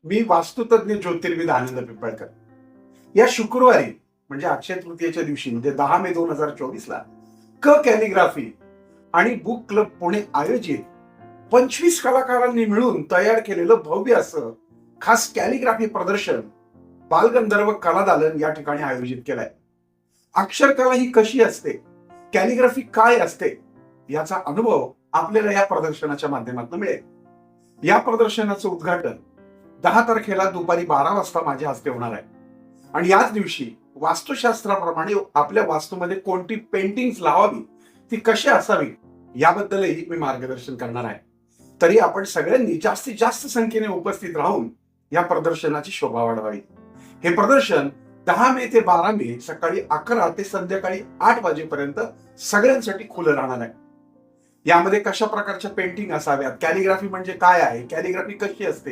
मी वास्तुतज्ञ ज्योतिर्विद आनंद पिंपळकर. या शुक्रवारी म्हणजे अक्षय तृतीयेच्या दिवशी म्हणजे 10 मे 2024 ला कॅलिग्राफी आणि बुक क्लब पुणे आयोजित 25 कलाकारांनी मिळून तयार केलेलं भव्य असं खास कॅलिग्राफी प्रदर्शन बालगंधर्व कलादालन या ठिकाणी आयोजित केलंय. अक्षरकला ही कशी असते, कॅलिग्राफी काय असते याचा अनुभव आपल्याला या प्रदर्शनाच्या माध्यमातून मिळेल. या प्रदर्शनाचं उद्घाटन 10 तारखेला दुपारी 12 वाजता माझ्या हस्ते होणार आहे. आणि याच दिवशी वास्तुशास्त्राप्रमाणे आपल्या वास्तूमध्ये कोणती पेंटिंग्स लावावी, ती कशी असावी याबद्दलही मी मार्गदर्शन करणार आहे. तरी आपण सगळ्यांनी जास्तीत जास्त संख्येने उपस्थित राहून या प्रदर्शनाची शोभा वाढवावी. हे प्रदर्शन 10 मे ते 12 मे सकाळी 11 ते संध्याकाळी 8 वाजेपर्यंत सगळ्यांसाठी खुलं राहणार आहे. यामध्ये कशा प्रकारच्या पेंटिंग असाव्यात, कॅलिग्राफी म्हणजे काय आहे, कॅलिग्राफी कशी असते